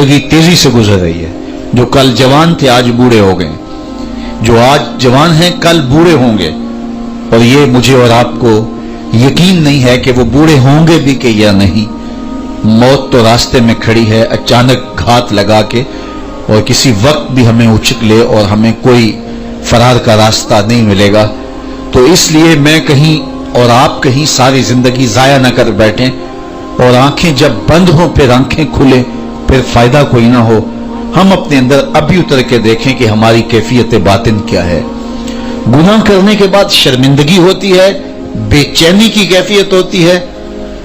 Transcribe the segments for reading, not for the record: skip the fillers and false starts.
जिंदगी तेजी से गुजर रही है। जो कल जवान थे आज बूढ़े हो गए, जो आज जवान हैं कल बूढ़े होंगे, और ये मुझे और आपको यकीन नहीं है कि वो बूढ़े होंगे भी कि या नहीं। मौत तो रास्ते में खड़ी है अचानक घात लगा के, और किसी वक्त भी हमें उचक ले और हमें कोई फरार का रास्ता नहीं मिलेगा। तो इसलिए मैं कहीं और आप कहीं सारी जिंदगी जाया न कर बैठें, और आंखें जब बंद हों फिर आंखें खुले, फिर फायदा कोई ना हो। हम अपने अंदर अभी उतर के देखें कि हमारी कैफियत बातिन क्या है। गुनाह करने के बाद शर्मिंदगी होती है, बेचैनी की कैफियत होती है,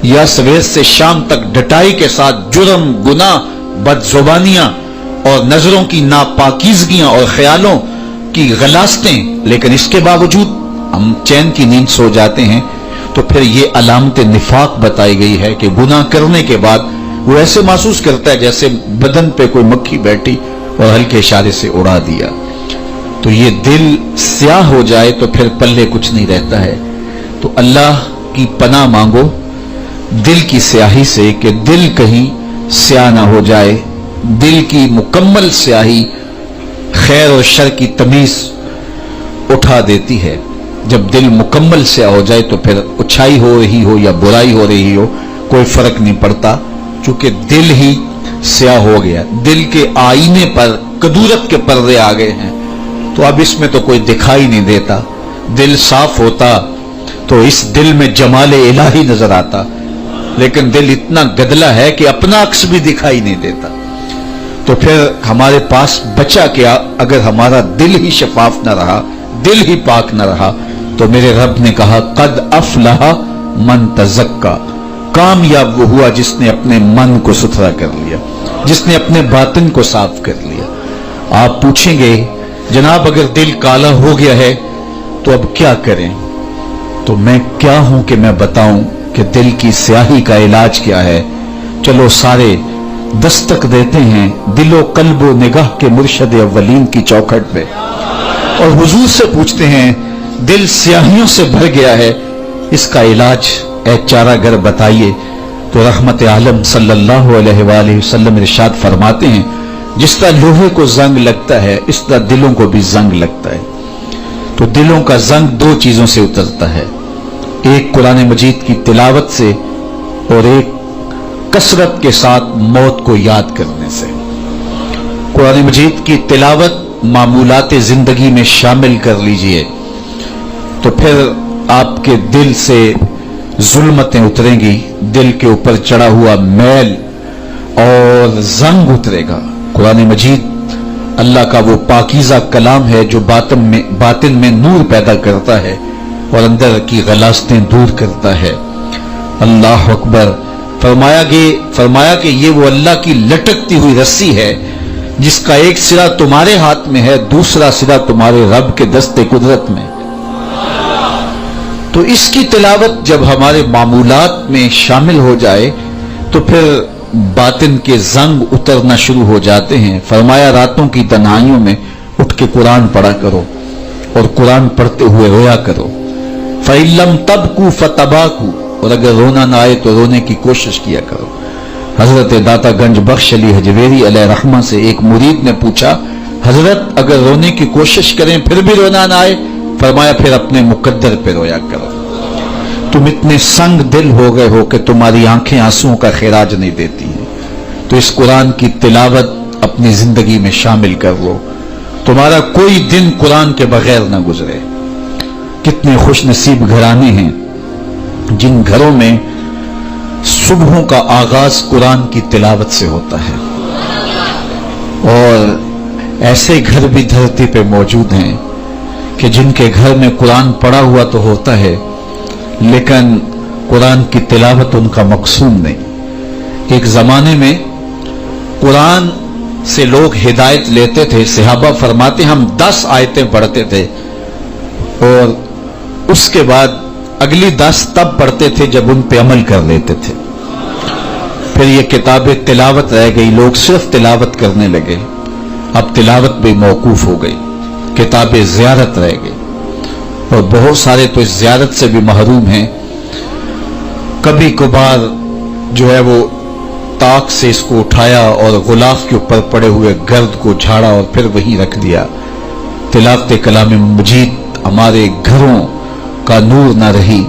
या सवेर से शाम तक डटाई के साथ जुर्म, गुनाह, बदजुबानियां और नजरों की नापाकीजगियां और ख्यालों की गलास्तें, लेकिन इसके बावजूद हम चैन की नींद सो जाते हैं। तो फिर ये अलामत निफाक बताई गई है कि गुनाह करने के बाद वो ऐसे महसूस करता है जैसे बदन पे कोई मक्खी बैठी और हल्के इशारे से उड़ा दिया। तो ये दिल स्याह हो जाए तो फिर पल्ले कुछ नहीं रहता है। तो अल्लाह की पनाह मांगो दिल की स्याही से कि दिल कहीं स्याह ना हो जाए। दिल की मुकम्मल स्याही खैर और शर की तमीज उठा देती है। जब दिल मुकम्मल स्याह हो जाए तो फिर अच्छाई हो रही हो या बुराई हो रही हो कोई फर्क नहीं पड़ता, चूंकि दिल ही स्याह हो गया। दिल के आईने पर कदूरत के पर्दे आ गए हैं, तो अब इसमें तो कोई दिखाई नहीं देता। दिल साफ होता तो इस दिल में जमाले इलाही नजर आता, लेकिन दिल इतना गदला है कि अपना अक्स भी दिखाई नहीं देता। तो फिर हमारे पास बचा क्या अगर हमारा दिल ही शफाफ न रहा, दिल ही पाक न रहा। तो मेरे रब ने कहा कद अफलहा मन तज़क्का, कामयाब वो हुआ जिसने अपने मन को सुथरा कर लिया, जिसने अपने बातिन को साफ कर लिया। आप पूछेंगे जनाब अगर दिल काला हो गया है तो अब क्या करें? तो मैं क्या हूं कि मैं बताऊं कि दिल की स्याही का इलाज क्या है। चलो सारे दस्तक देते हैं दिलो कल्बो निगाह के मुर्शद अव्वलीन की चौखट पे, और हुजूर से पूछते हैं दिल स्याहियों से भर गया है, इसका इलाज ए चारागर बताइए। तो रहमत आलम सल्लल्लाहु अलैहि वसल्लम इरशाद फरमाते हैं जिस तरह लोहे को जंग लगता है इस तरह दिलों को भी जंग लगता है। तो दिलों का जंग दो चीजों से उतरता है, एक कुरान मजीद की तिलावत से और एक कसरत के साथ मौत को याद करने से। कुरान मजीद की तिलावत मामूलात जिंदगी में शामिल कर लीजिए तो फिर आपके दिल से जुल्मतें उतरेंगी, दिल के ऊपर चढ़ा हुआ मैल और जंग उतरेगा। कुरान मजीद अल्लाह का वो पाकीज़ा कलाम है जो बातिन में नूर पैदा करता है और अंदर की गलास्तें दूर करता है। अल्लाह अकबर। फरमाया कि ये वो अल्लाह की लटकती हुई रस्सी है जिसका एक सिरा तुम्हारे हाथ में है, दूसरा सिरा तुम्हारे रब के दस्ते कुदरत में। तो इसकी तिलावत जब हमारे मामूलात में शामिल हो जाए तो फिर बातिन के जंग उतरना शुरू हो जाते हैं। फरमाया रातों की तन्हाइयों में उठ के कुरान पढ़ा करो और कुरान पढ़ते हुए रोया करो। फ़इल्लम तबकू फतबाकू, और अगर रोना ना आए तो रोने की कोशिश किया करो। हजरत दाता गंज बख्श अली हजवेरी अलैहि रहमा से एक मुरीद ने पूछा हजरत अगर रोने की कोशिश करें फिर भी रोना ना आए? फरमाया फिर अपने मुकद्दर पे रोया करो। तुम इतने संग दिल हो गए हो कि तुम्हारी आंखें आंसुओं का खिराज नहीं देती हैं। तो इस कुरान की तिलावत अपनी जिंदगी में शामिल कर लो, तुम्हारा कोई दिन कुरान के बगैर ना गुजरे। कितने खुश नसीब घराने हैं जिन घरों में सुबहों का आगाज कुरान की तिलावत से होता है, और ऐसे घर भी धरती पे मौजूद हैं कि जिनके घर में कुरान पढ़ा हुआ तो होता है लेकिन कुरान की तिलावत उनका मकसूद नहीं। एक जमाने में कुरान से लोग हिदायत लेते थे। सहाबा फरमाते हम 10 आयतें पढ़ते थे और उसके बाद अगली 10 तब पढ़ते थे जब उन पे अमल कर लेते थे। फिर ये किताबें तिलावत रह गई, लोग सिर्फ तिलावत करने लगे। अब तिलावत भी मौकूफ हो गई, किताबें ज़ियारत रह गई, और बहुत सारे तो इस ज़ियारत से भी महरूम हैं। कभी कभार जो है वो ताक से इसको उठाया और गुलाफ के ऊपर पड़े हुए गर्द को झाड़ा और फिर वहीं रख दिया। तिलावत कलाम मजीद हमारे घरों का नूर न रही।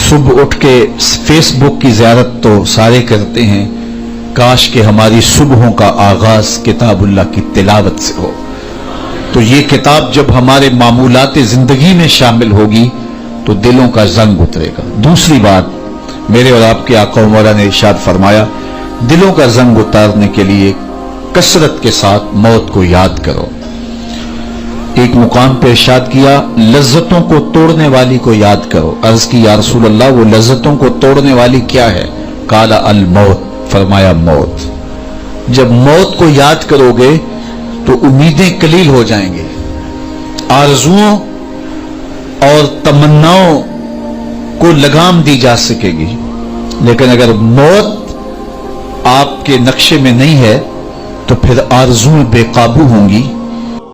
सुबह उठ के फेसबुक की ज़ियारत तो सारे करते हैं, काश के हमारी सुबहों का आगाज किताबुल्लाह की तिलावत से हो। तो ये किताब जब हमारे मामूलात जिंदगी में शामिल होगी तो दिलों का जंग उतरेगा। दूसरी बात, मेरे और आपके आका मौला ने इरशाद फरमाया, दिलों का जंग उतारने के लिए कसरत के साथ मौत को याद करो। एक मुकाम पे इरशाद किया, लज्जतों को तोड़ने वाली को याद करो। अर्ज की या रसूल अल्लाह, वो लज्जतों को तोड़ने वाली क्या है? काला अल मौत, फरमाया मौत। जब मौत को याद करोगे तो उम्मीदें कलील हो जाएंगी, आरजुओं और तमन्नाओं को लगाम दी जा सकेगी। लेकिन अगर मौत आपके नक्शे में नहीं है तो फिर आरजुएं बेकाबू होंगी,